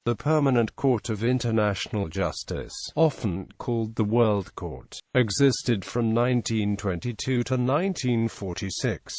The Permanent Court of International Justice, often called the World Court, existed from 1922 to 1946.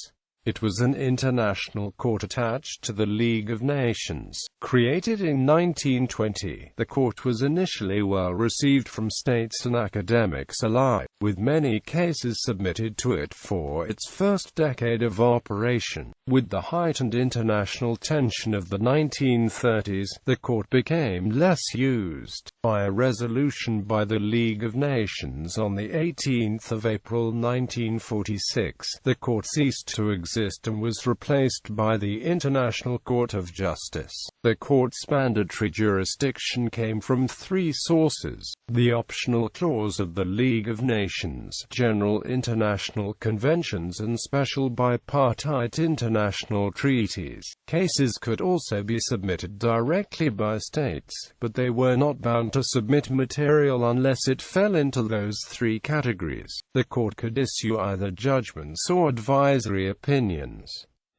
It was an international court attached to the League of Nations. Created in 1920, the court was initially well received from states and academics alike, with many cases submitted to it for its first decade of operation. With the heightened international tension of the 1930s, the court became less used. By a resolution by the League of Nations on 18 April 1946, the court ceased to exist and was replaced by the International Court of Justice. The court's mandatory jurisdiction came from three sources: the optional clause of the League of Nations, general international conventions and special bipartite international treaties. Cases could also be submitted directly by states, but they were not bound to submit material unless it fell into those three categories. The court could issue either judgments or advisory opinions.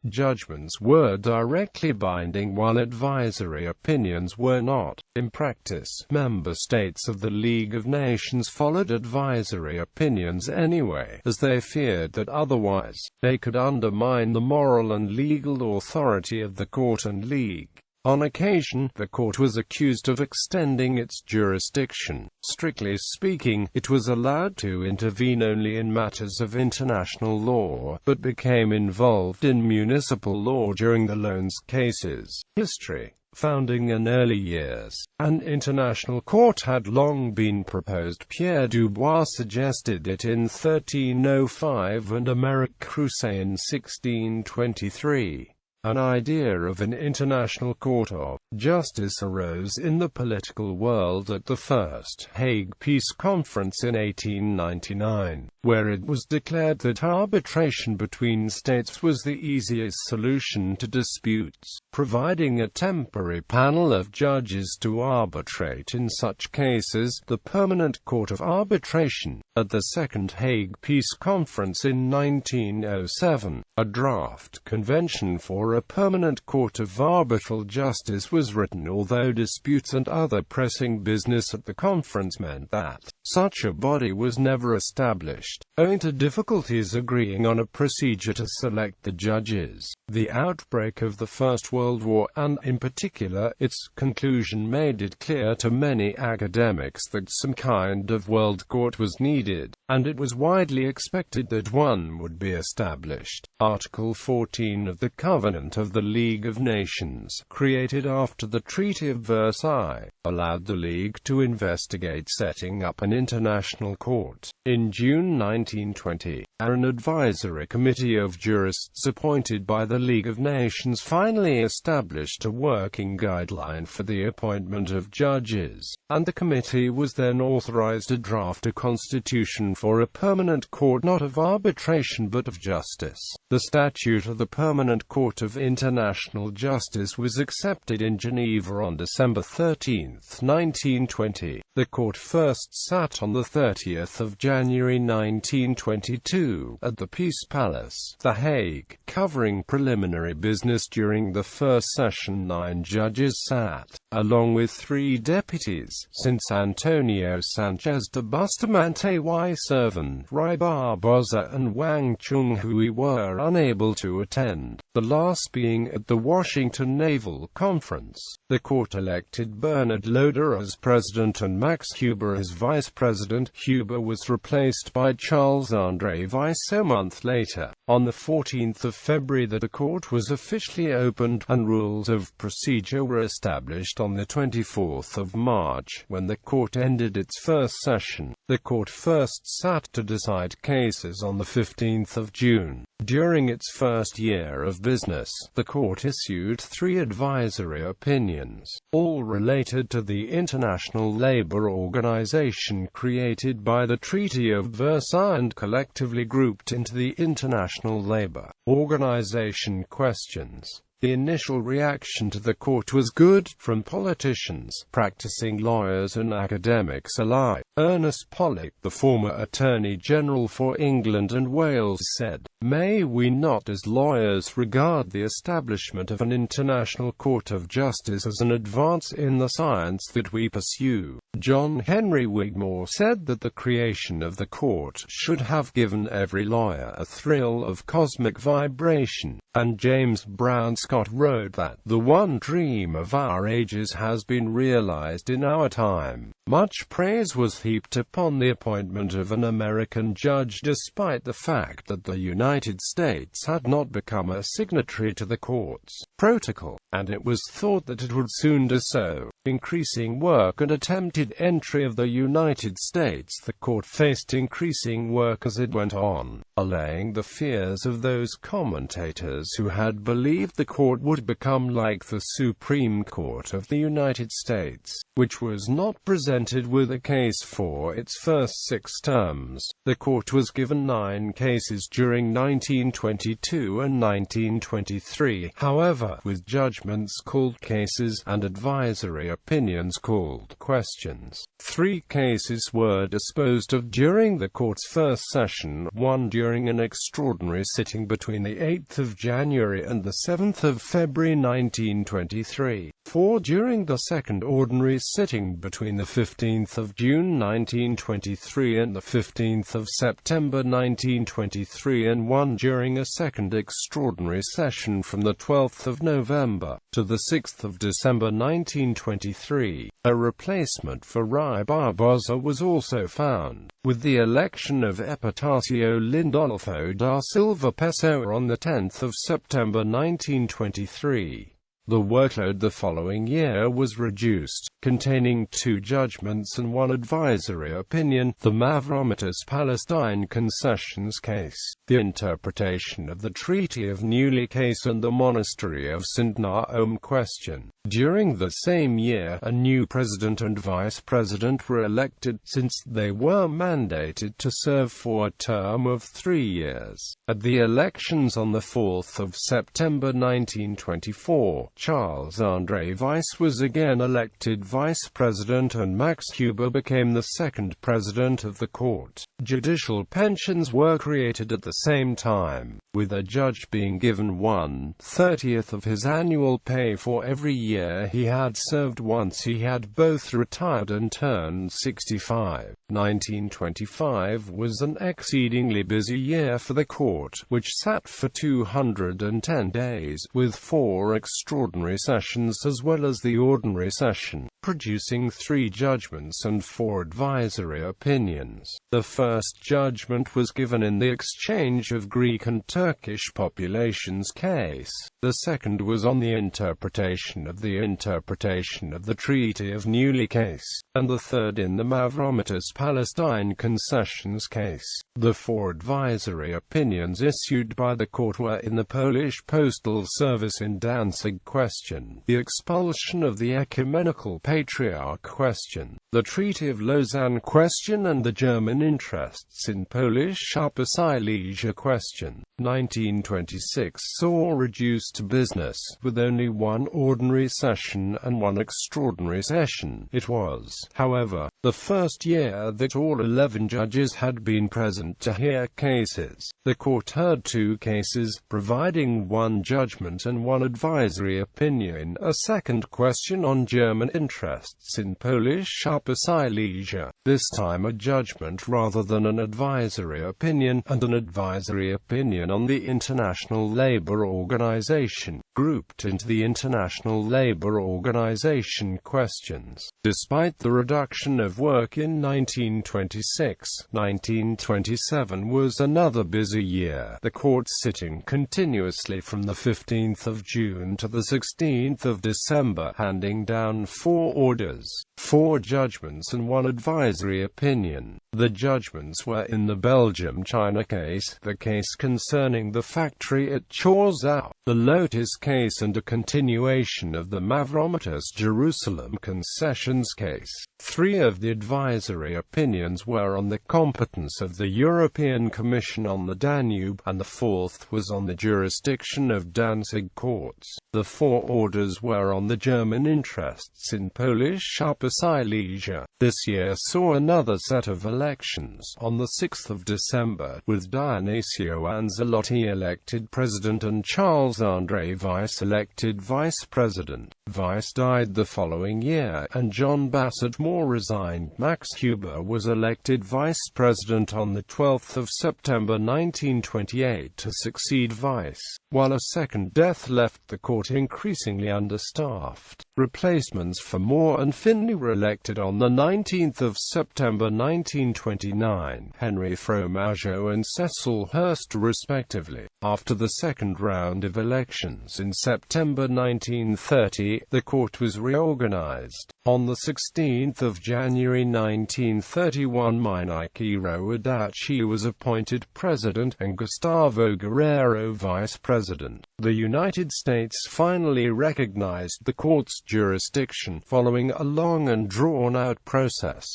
Judgments were directly binding while advisory opinions were not. In practice, member states of the League of Nations followed advisory opinions anyway, as they feared that otherwise, they could undermine the moral and legal authority of the court and League. On occasion, the court was accused of extending its jurisdiction. Strictly speaking, it was allowed to intervene only in matters of international law, but became involved in municipal law during the loans cases. History. Founding in early years. An international court had long been proposed. Pierre Dubois suggested it in 1305 and Émeric Crousset in 1623. An idea of an international court of justice arose in the political world at the First Hague Peace Conference in 1899, where it was declared that arbitration between states was the easiest solution to disputes, providing a temporary panel of judges to arbitrate in such cases. The Permanent Court of Arbitration. At the Second Hague Peace Conference in 1907, a draft convention for a permanent court of arbitral justice was written, although disputes and other pressing business at the conference meant that such a body was never established, owing to difficulties agreeing on a procedure to select the judges. The outbreak of the First World War, and in particular its conclusion, made it clear to many academics that some kind of world court was needed, and it was widely expected that one would be established. Article 14 of the Covenant of the League of Nations, created after the Treaty of Versailles, allowed the League to investigate setting up an international court. In June 1920, an advisory committee of jurists appointed by the League of Nations finally established a working guideline for the appointment of judges, and the committee was then authorized to draft a constitution for a permanent court not of arbitration but of justice. The Statute of the Permanent Court of International Justice was accepted in Geneva on December 13, 1920. The court first sat on the 30th of January 1922, at the Peace Palace, The Hague. Covering preliminary business during the first session, 9 judges sat, along with 3 deputies, since Antonio Sanchez de Bustamante y Servan, Rai Barbosa and Wang Chunhui were unable to attend, the last being at the Washington Naval Conference. The court elected Bernard Loder as president and Max Huber as vice president. Huber was replaced by Charles-André Weiss a month later. On the 14th of February the court was officially opened, and rules of procedure were established on the 24th of March, when the court ended its first session. The court first sat to decide cases on the 15th of June. During its first year of business, the court issued 3 advisory opinions, all related to the International Labour Organization created by the Treaty of Versailles and collectively grouped into the International Labour Organization questions. The initial reaction to the court was good, from politicians, practicing lawyers and academics alike. Ernest Pollock, the former Attorney General for England and Wales, said, "May we not as lawyers regard the establishment of an international court of justice as an advance in the science that we pursue?" John Henry Wigmore said that the creation of the court should have given every lawyer a thrill of cosmic vibration, and James Brown Scott wrote that, "The one dream of our ages has been realized in our time." Much praise was heaped upon the appointment of an American judge, despite the fact that the United States had not become a signatory to the court's protocol, and it was thought that it would soon do so. Increasing work and attempted entry of the United States, the court faced increasing work as it went on, allaying the fears of those commentators who had believed the court would become like the Supreme Court of the United States, which was not presented with a case for its first 6 terms. The court was given 9 cases during 1922 and 1923, however, with judgments called cases and advisory opinions called questions. 3 cases were disposed of during the court's first session, 1 during an extraordinary sitting between the 8th of January and the 7th of February 1923, 4 during the second ordinary sitting between the 15th of June 1923 and the 15th of September 1923, and 1 during a second extraordinary session from the 12th of November to the 6th of December 1923. A replacement for Rai Barbosa was also found, with the election of Epitácio Lindolfo da Silva Pessoa on the 10th of September 1923. The workload the following year was reduced, containing 2 judgments and 1 advisory opinion, the Mavromitis-Palestine concessions case, the interpretation of the Treaty of Neuilly case, and the Monastery of St. Naum question. During the same year, a new president and vice president were elected, since they were mandated to serve for a term of 3 years. At the elections on the 4th of September 1924, Charles-André Weiss was again elected vice president and Max Huber became the second president of the court. Judicial pensions were created at the same time, with a judge being given 1/30th of his annual pay for every year he had served once he had both retired and turned 65. 1925 was an exceedingly busy year for the court, which sat for 210 days, with 4 extraordinary sessions as well as the ordinary session, producing 3 judgments and 4 advisory opinions. The first judgment was given in the exchange of Greek and Turkish populations case. The second was on the interpretation of the Treaty of Neuilly case, and the third in the Mavromitis-Palestine concessions case. The 4 advisory opinions issued by the court were in the Polish postal service in Danzig question, the expulsion of the ecumenical patriarch question, the Treaty of Lausanne question, and the German interests in Polish Upper Silesia question. 1926 saw reduced business, with only 1 ordinary session and 1 extraordinary session. It was, however, the first year that all 11 judges had been present to hear cases. The court heard 2 cases, providing 1 judgment and 1 advisory opinion, a second question on German interests in Polish Upper Silesia, this time a judgment rather than an advisory opinion, and an advisory opinion on the International Labour Organization, grouped into the International Labour Organization questions. Despite the reduction of work in 1926, 1927 was another busy year, the court sitting continuously from the 15th of June to the 16th of December, handing down 4 orders, 4 judgments and 1 advisory opinion. The judgments were in the Belgium-China case, the case concerning the factory at Chorzów, the Lotus case and a continuation of the Mavromatis Jerusalem concessions case. 3 of the advisory opinions were on the competence of the European Commission on the Danube, and the 4th was on the jurisdiction of Danzig courts. The 4 orders were on the German interests in Polish Upper Silesia. This year saw another set of elections on the 6th of December, with Dionisio Anzalotti elected president and Charles-André Weiss elected vice president. Weiss died the following year, and John Bassett Moore resigned. Max Huber was elected vice president on the 12th of September 1928 to succeed Weiss, while a second death left the court increasingly understaffed. Replacements for Moore and Finlay were elected on the 19th of September 1929, Henry Fromageau and Cecil Hurst respectively. After the second round of elections in September 1930, the court was reorganized. On the 16th of January 1931, Minichiro Adachi was appointed president and Gustavo Guerrero vice president. The United States finally recognized the court's jurisdiction, following a long and drawn-out process.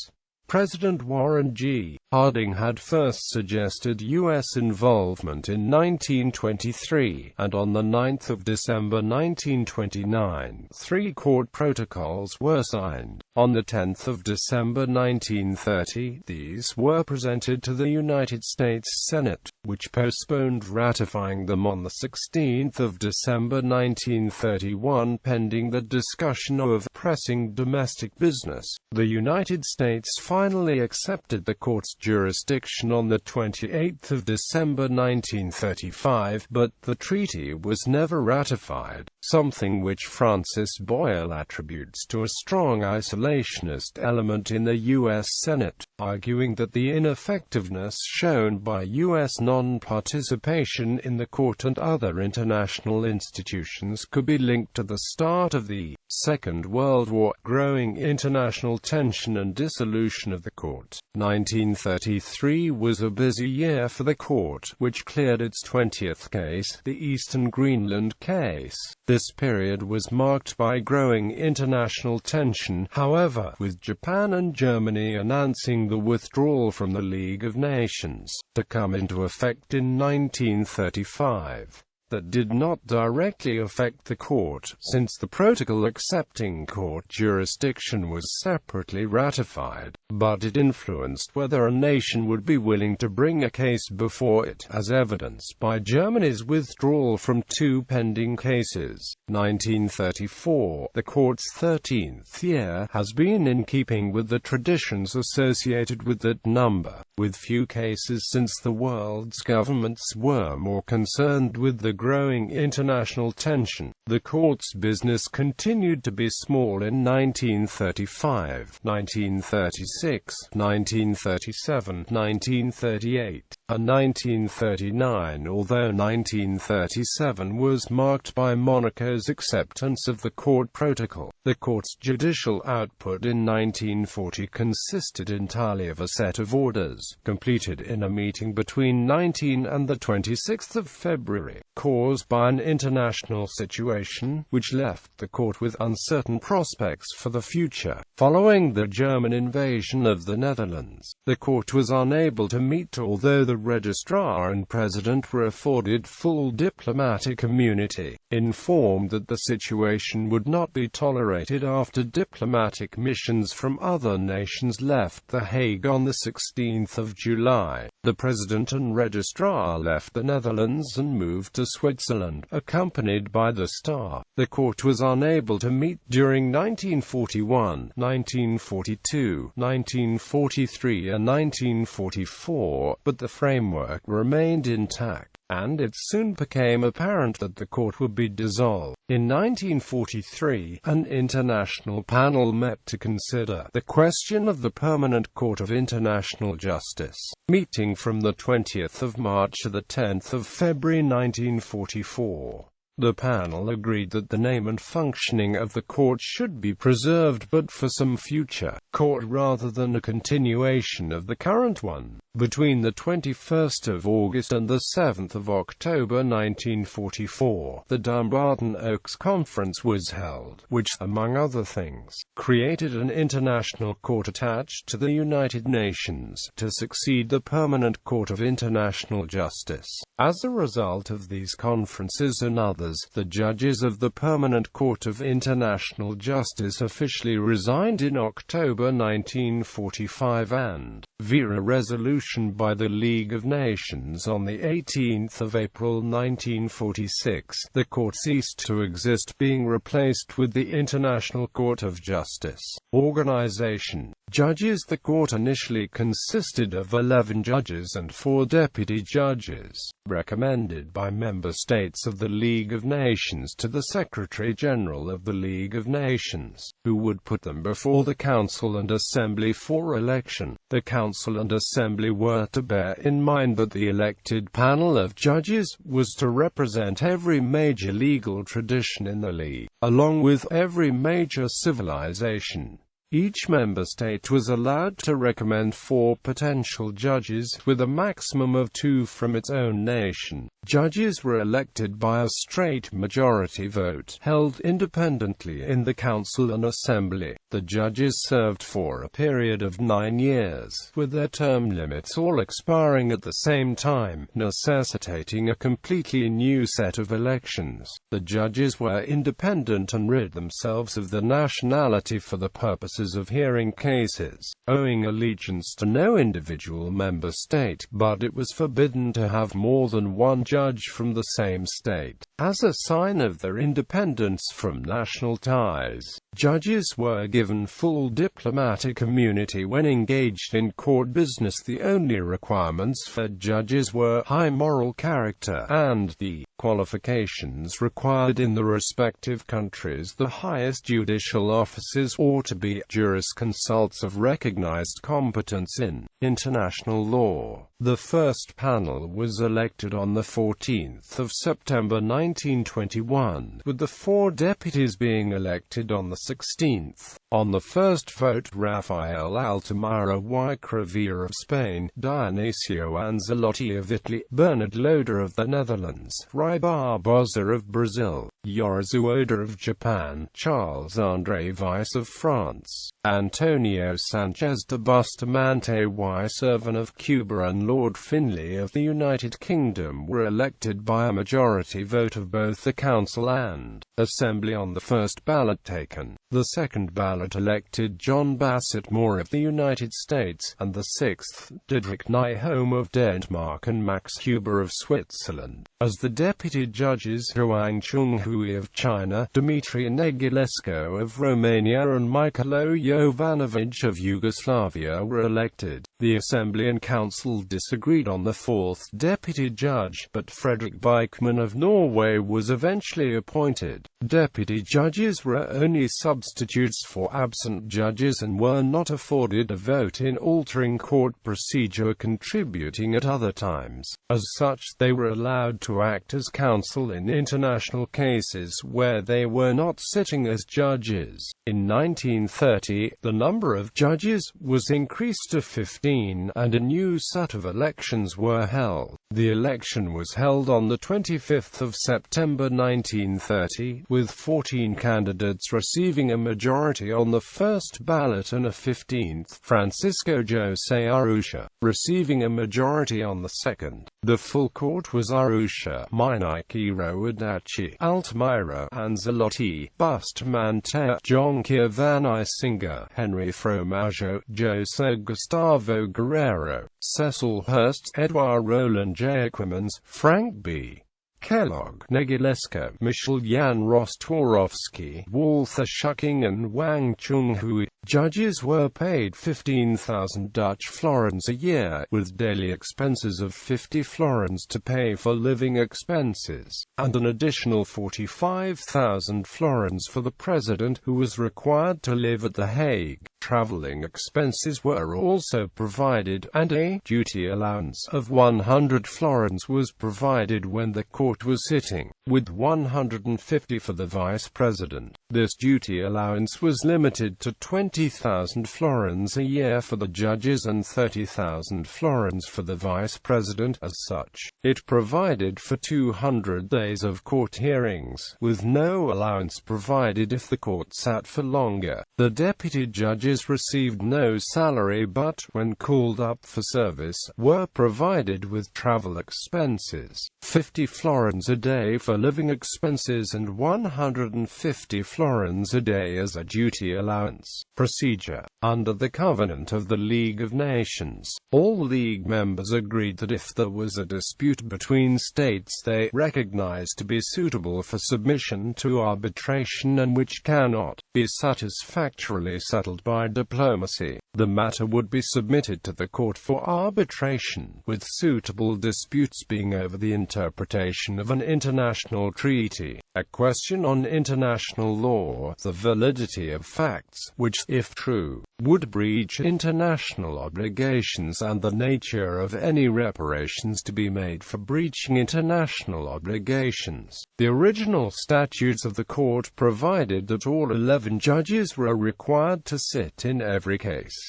President Warren G. Harding had first suggested U.S. involvement in 1923, and on the 9th of December 1929, 3 court protocols were signed. On the 10th of December 1930, these were presented to the United States Senate, which postponed ratifying them on the 16th of December 1931 pending the discussion of pressing domestic business. The United States finally accepted the court's jurisdiction on the 28th of December 1935, but the treaty was never ratified, something which Francis Boyle attributes to a strong isolationist element in the U.S. Senate, arguing that the ineffectiveness shown by U.S. non-participation in the court and other international institutions could be linked to the start of the Second World War, growing international tension and dissolution of the court. 1933 was a busy year for the court, which cleared its 20th case, the Eastern Greenland case. This period was marked by growing international tension, however, with Japan and Germany announcing the withdrawal from the League of Nations, to come into effect in 1935. That did not directly affect the court, since the protocol accepting court jurisdiction was separately ratified, but it influenced whether a nation would be willing to bring a case before it, as evidenced by Germany's withdrawal from 2 pending cases. 1934, the court's 13th year, has been in keeping with the traditions associated with that number, with few cases since the world's governments were more concerned with the growing international tension. The court's business continued to be small in 1935, 1936, 1937, 1938, and 1939, although 1937 was marked by Monaco's acceptance of the court protocol. The court's judicial output in 1940 consisted entirely of a set of orders, completed in a meeting between 19 and the 26th of February, caused by an international situation, which left the court with uncertain prospects for the future. Following the German invasion of the Netherlands, the court was unable to meet, although the Registrar and President were afforded full diplomatic immunity. Informed that the situation would not be tolerated after diplomatic missions from other nations left The Hague on the 16th of July, the President and Registrar left the Netherlands and moved to Switzerland, accompanied by the staff. The court was unable to meet during 1941, 1942, 1943 and 1944, but the framework remained intact, and it soon became apparent that the court would be dissolved. In 1943, an international panel met to consider the question of the Permanent Court of International Justice, meeting from the 20th of March to the 10th of February 1944. The panel agreed that the name and functioning of the court should be preserved, but for some future court rather than a continuation of the current one. Between the 21st of August and the 7th of October 1944, the Dumbarton Oaks Conference was held, which, among other things, created an international court attached to the United Nations, to succeed the Permanent Court of International Justice. As a result of these conferences and others, the judges of the Permanent Court of International Justice officially resigned in October 1945 and, via a resolution by the League of Nations on 18 April 1946, the court ceased to exist, being replaced with the International Court of Justice. Organization. Judges. The court initially consisted of 11 judges and 4 deputy judges, recommended by member states of the League of Nations to the Secretary-General of the League of Nations, who would put them before the Council and Assembly for election. The Council and Assembly were to bear in mind that the elected panel of judges was to represent every major legal tradition in the League, along with every major civilization. Each member state was allowed to recommend 4 potential judges, with a maximum of 2 from its own nation. Judges were elected by a straight majority vote, held independently in the Council and Assembly. The judges served for a period of 9 years, with their term limits all expiring at the same time, necessitating a completely new set of elections. The judges were independent and rid themselves of the nationality for the purposes of hearing cases, owing allegiance to no individual member state, but it was forbidden to have more than one judge from the same state. As a sign of their independence from national ties, judges were given full diplomatic immunity when engaged in court business. The only requirements for judges were high moral character and the qualifications required in the respective countries. The highest judicial offices ought to be jurisconsults of recognized competence in international law. The first panel was elected on the 14th of September 1921, with the 4 deputies being elected on the 16th. On the first vote, Rafael Altamira y Crevilla of Spain, Dionisio Anzalotti of Italy, Bernard Loder of the Netherlands, Rui Barbosa of Brazil, Yorizu Oda of Japan, Charles-André Weiss of France, Antonio Sanchez de Bustamante y Servan of Cuba and Lord Finlay of the United Kingdom were elected by a majority vote of both the Council and Assembly on the first ballot taken. The second ballot elected John Bassett Moore of the United States, and the sixth, Didrik Nyholm of Denmark and Max Huber of Switzerland. As the deputy judges, Huang Chunghui of China, Dmitry Negulescu of Romania and Michailo Jovanovic of Yugoslavia were elected. The Assembly and Council disagreed on the 4th deputy judge, but Fredrik Beichmann of Norway was eventually appointed. Deputy judges were only substitutes for absent judges and were not afforded a vote in altering court procedure or contributing at other times. As such, they were allowed to act as counsel in international cases where they were not sitting as judges. In 1930, the number of judges was increased to 15, and a new set of elections were held. The election was held on the 25th of September 1930, with 14 candidates receiving a majority on the first ballot and a 15th, Francisco José Arusha, receiving a majority on the second. The full court was Arusha, Minaikiro Adachi, Altamira, Anzalotti, Bustamante, Jonquia Van Isinger, Henry Fromageau, José Gustavo Guerrero, Cecil Hurst, Edouard Roland Jacquemins, Frank B. Kellogg, Negulescu, Michel Jan Rostworowski, Walther Schucking and Wang Chunghui. Judges were paid 15,000 Dutch florins a year, with daily expenses of 50 florins to pay for living expenses, and an additional 45,000 florins for the president, who was required to live at The Hague. traveling expenses were also provided, and a duty allowance of 100 florins was provided when the court was sitting, with 150 for the vice president. This duty allowance was limited to 20,000 florins a year for the judges and 30,000 florins for the vice president. As such, it provided for 200 days of court hearings, with no allowance provided if the court sat for longer. The deputy judges received no salary but, when called up for service, were provided with travel expenses, 50 florins a day for living expenses and 150 florins a day as a duty allowance. Procedure. Under the covenant of the League of Nations, all League members agreed that if there was a dispute between states they recognized to be suitable for submission to arbitration and which cannot be satisfactorily settled by diplomacy, the matter would be submitted to the court for arbitration, with suitable disputes being over the interpretation of an international treaty, a question on international law, the validity of facts, which, if true, would breach international obligations, and the nature of any reparations to be made for breaching international obligations. The original statutes of the court provided that all 11 judges were required to sit in every case.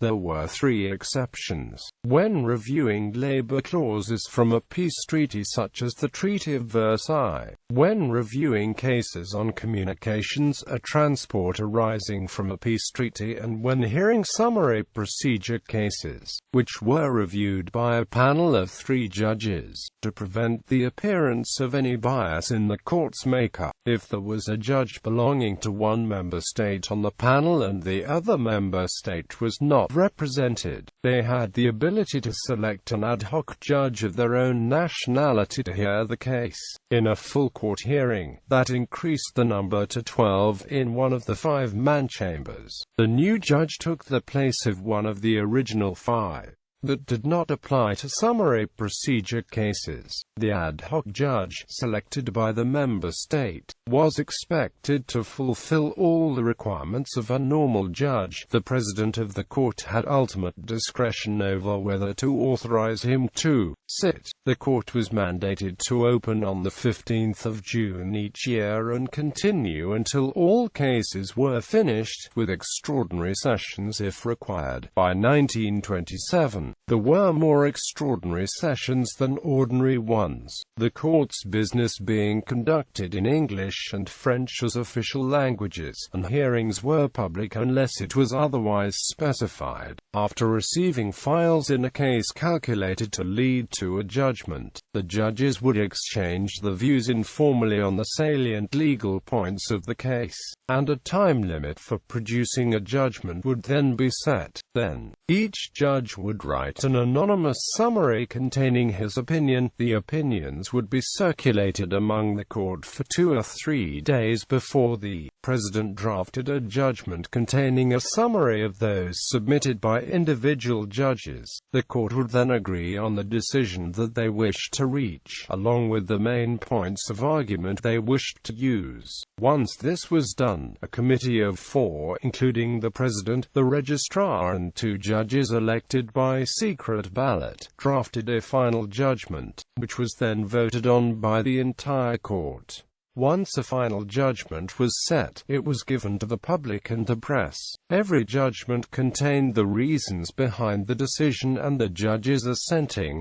There were 3 exceptions. When reviewing labor clauses from a peace treaty such as the Treaty of Versailles, when reviewing cases on communications or transport arising from a peace treaty, and when hearing summary procedure cases, which were reviewed by a panel of 3 judges, to prevent the appearance of any bias in the court's makeup. If there was a judge belonging to one member state on the panel and the other member state was not represented, they had the ability to select an ad hoc judge of their own nationality to hear the case. In a full court hearing, that increased the number to 12 in one of the 5-man chambers. The new judge took the place of one of the original 5. That did not apply to summary procedure cases. The ad hoc judge, selected by the member state, was expected to fulfill all the requirements of a normal judge. The president of the court had ultimate discretion over whether to authorize him to sit. The court was mandated to open on the 15th of June each year and continue until all cases were finished, with extraordinary sessions if required. By 1927, there were more extraordinary sessions than ordinary ones, the court's business being conducted in English and French as official languages, and hearings were public unless it was otherwise specified. After receiving files in a case calculated to lead to a judgment, the judges would exchange the views informally on the salient legal points of the case, and a time limit for producing a judgment would then be set. Then, each judge would write an anonymous summary containing his opinion. The opinions would be circulated among the court for 2 or 3 days before the president drafted a judgment containing a summary of those submitted by individual judges. The court would then agree on the decision that they wished to reach, along with the main points of argument they wished to use. Once this was done, a committee of 4, including the president, the registrar and 2 judges elected by secret ballot, drafted a final judgment, which was then voted on by the entire court. Once a final judgment was set, it was given to the public and the press. Every judgment contained the reasons behind the decision, and the judges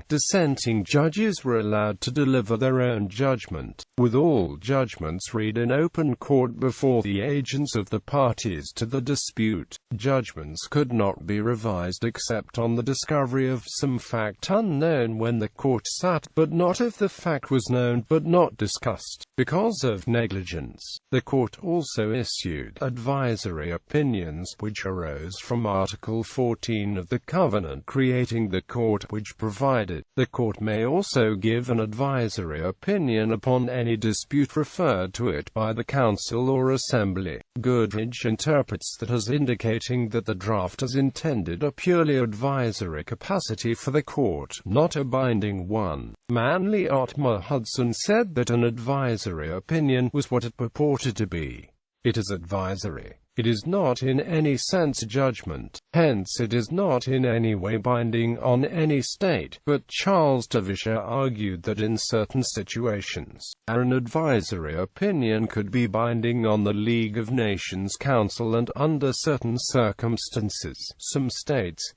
dissenting judges were allowed to deliver their own judgment, with all judgments read in open court before the agents of the parties to the dispute. Judgments could not be revised except on the discovery of some fact unknown when the court sat, but not if the fact was known but not discussed. Because of negligence, the court also issued advisory opinions, which arose from Article 14 of the Covenant creating the court, which provided, the court may also give an advisory opinion upon any dispute referred to it by the council or assembly. Goodrich interprets that as indicating that the draft as intended a purely advisory capacity for the court, not a binding one. Manly Otmar Hudson said that an advisory opinion was what it purported to be. It is advisory. It is not in any sense a judgment. Hence it is not in any way binding on any state, but Charles Tavisha argued that in certain situations, an advisory opinion could be binding on the League of Nations Council, and under certain circumstances, some states,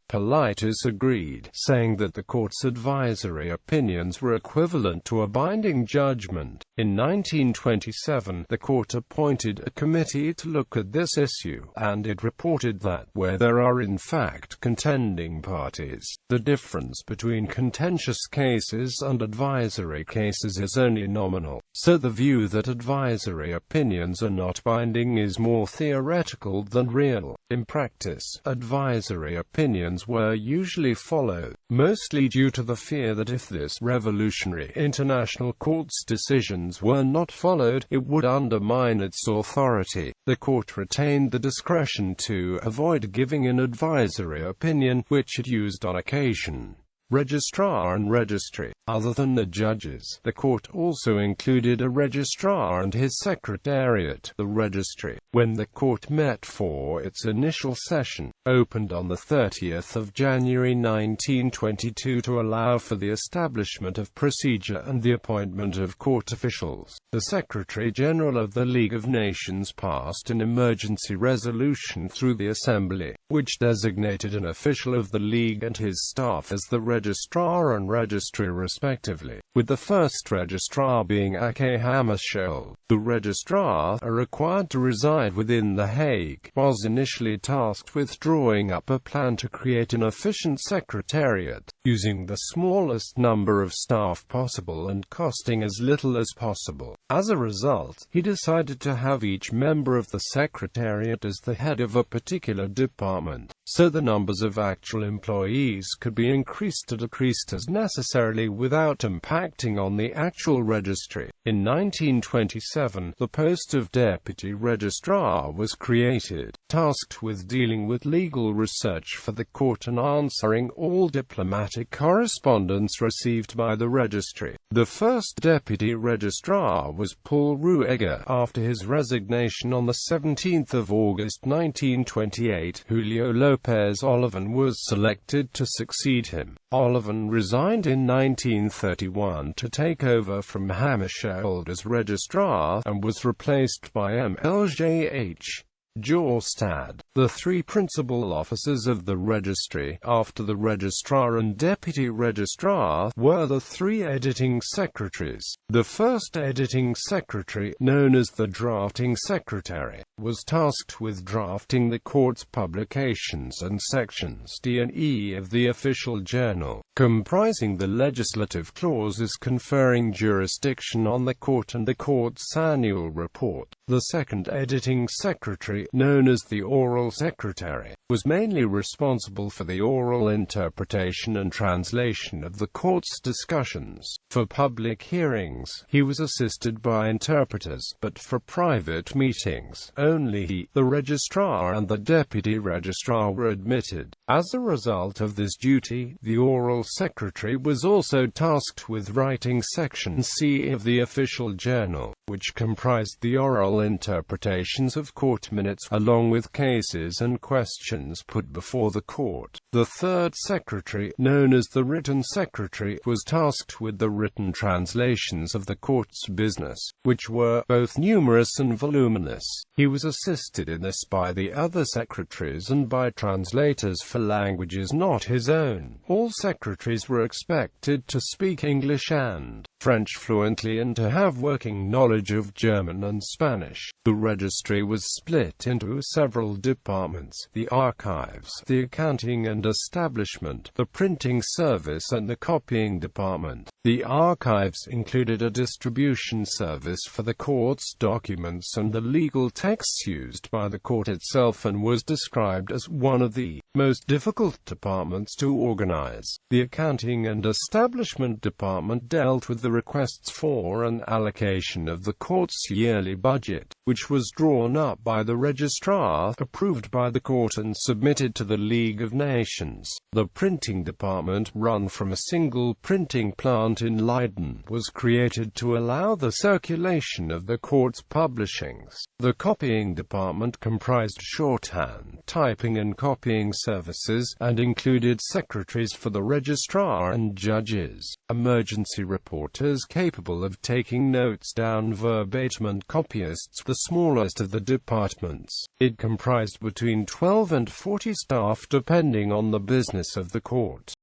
Politis agreed, saying that the court's advisory opinions were equivalent to a binding judgment. In 1927, the court appointed a committee to look at this issue, and it reported that, where there are in fact contending parties, the difference between contentious cases and advisory cases is only nominal. So the view that advisory opinions are not binding is more theoretical than real. In practice, advisory opinions were usually followed, mostly due to the fear that if this revolutionary international court's decisions were not followed, it would undermine its authority. The court retained the discretion to avoid giving an advisory opinion, which it used on occasion. Registrar and Registry. Other than the judges, the court also included a registrar and his secretariat. The registry, when the court met for its initial session, opened on the 30th of January 1922 to allow for the establishment of procedure and the appointment of court officials. The Secretary-General of the League of Nations passed an emergency resolution through the Assembly, which designated an official of the League and his staff as the Registrar and Registry respectively, with the first registrar being A.K. Hammarskjöld. The registrar, required to reside within The Hague, was initially tasked with drawing up a plan to create an efficient secretariat, using the smallest number of staff possible and costing as little as possible. As a result, he decided to have each member of the secretariat as the head of a particular department, so the numbers of actual employees could be increased or decreased as necessarily without impacting on the actual registry. In 1927, the post of Deputy Registrar was created, tasked with dealing with legal research for the court and answering all diplomatic correspondence received by the registry. The first Deputy Registrar was Paul Rueger. After his resignation on the 17th of August 1928, Julio Lopez Olivan was selected to succeed him. Olivan resigned in 1931 to take over from Hammarskjöld as registrar, and was replaced by M.L.J.H. Jorstad. The three principal officers of the registry, after the registrar and deputy registrar, were the three editing secretaries. The first editing secretary, known as the drafting secretary, was tasked with drafting the court's publications and sections D and E of the official journal, comprising the legislative clauses conferring jurisdiction on the court and the court's annual report. The second editing secretary, known as the oral secretary, was mainly responsible for the oral interpretation and translation of the court's discussions. For public hearings, he was assisted by interpreters, but for private meetings, only he, the registrar and the deputy registrar were admitted. As a result of this duty, the oral secretary was also tasked with writing Section C of the official journal, which comprised the oral interpretations of court minutes, along with cases and questions put before the court. The third secretary, known as the written secretary, was tasked with the written translations of the court's business, which were both numerous and voluminous. He was assisted in this by the other secretaries and by translators for languages not his own. All secretaries were expected to speak English and French fluently and to have working knowledge of German and Spanish. The registry was split into several departments: the archives, the accounting and establishment, the printing service and the copying department. The archives included a distribution service for the court's documents and the legal texts used by the court itself, and was described as one of the most difficult departments to organize. The accounting and establishment department dealt with the requests for an allocation of the court's yearly budget, which was drawn up by the registrar, approved by the court and submitted to the League of Nations. operations. The printing department, run from a single printing plant in Leiden, was created to allow the circulation of the court's publishings. The copying department comprised shorthand, typing and copying services, and included secretaries for the registrar and judges, emergency reporters capable of taking notes down verbatim, and copyists, the smallest of the departments. It comprised between 12 and 40 staff depending on the business of the court.